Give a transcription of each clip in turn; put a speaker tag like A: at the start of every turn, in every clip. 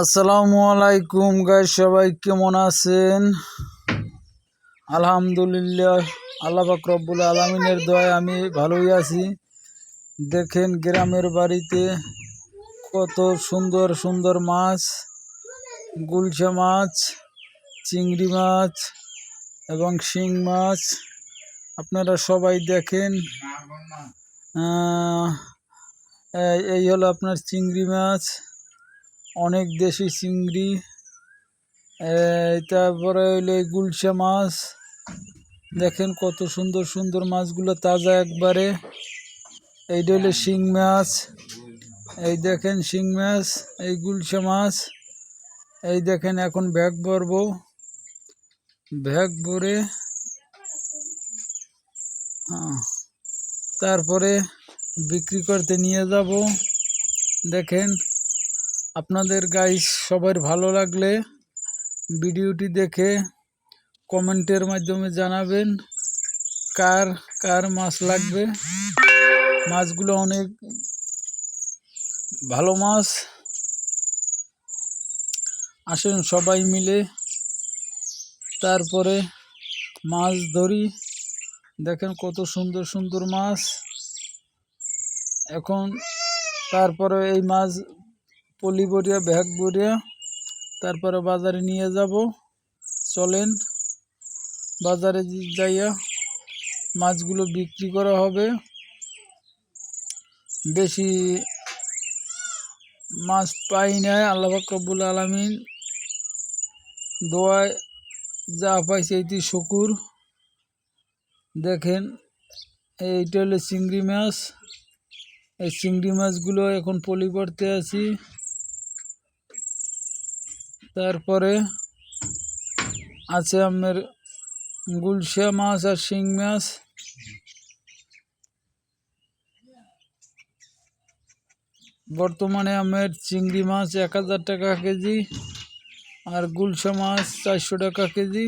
A: আসসালামু আলাইকুম গাইস, সবাই কেমন আছেন? আলহামদুলিল্লাহ, আল্লাহ পাক রব্বুল আলামিনের দয়ায় আমি ভালোই আছি। দেখেন গ্রামের বাড়িতে কত সুন্দর সুন্দর মাছ, গুলশা মাছ, চিংড়ি মাছ এবং শিং মাছ আপনারা সবাই দেখেন। এই হলো আপনার চিংড়ি মাছ, অনেক দেশি চিংড়ি। তারপরে হইলো এই গুলশা মাছ। দেখেন কত সুন্দর সুন্দর মাছগুলো, তাজা একবারে। এইটা হলো শিং মাছ, এই দেখেন শিং মাছ, এই গুলশা মাছ। এই দেখেন এখন ব্যাগ ভরবো, ব্যাগ ভরে তারপরে বিক্রি করতে নিয়ে যাব। দেখেন আপনাদের গাইস সবার ভালো লাগলে ভিডিওটি দেখে কমেন্টের মাধ্যমে জানাবেন কার কার মাছ লাগবে। মাছগুলো অনেক ভালো মাছ। আসেন সবাই মিলে তারপরে মাছ ধরি। দেখেন কত সুন্দর সুন্দর মাছ। এখন তারপরে এই মাছ পলি ভরিয়া ব্যাগ ভরিয়া তারপরে বাজারে নিয়ে যাব। চলেন বাজারে যাইয়া মাছগুলো বিক্রি করা হবে। বেশি মাছ পাই নাই, আল্লাহ পাক রব্বুল আলামিন দোয়ায় যা পাইছে এইটি শুকুর। দেখেন এইটা হলো চিংড়ি মাছ। এই চিংড়ি মাছগুলো এখন পলি করতে আছি। তারপরে আছে আপনার গুলশা মাছ আর শিং মাছ। বর্তমানে আমার চিংড়ি মাছ 1000 টাকা কেজি আর গুলশা মাছ 400 টাকা কেজি।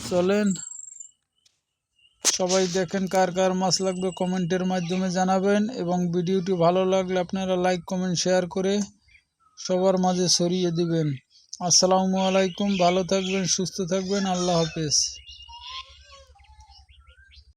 A: চলেন সবাই দেখেন কার কার মাছ লাগবে কমেন্টের মাধ্যমে জানাবেন, এবং ভিডিওটি ভালো লাগলে আপনারা লাইক কমেন্ট শেয়ার করে সবার মাঝে ছড়িয়ে দিবেন। আসসালামু আলাইকুম, ভালো থাকবেন, সুস্থ থাকবেন, আল্লাহ হাফেজ।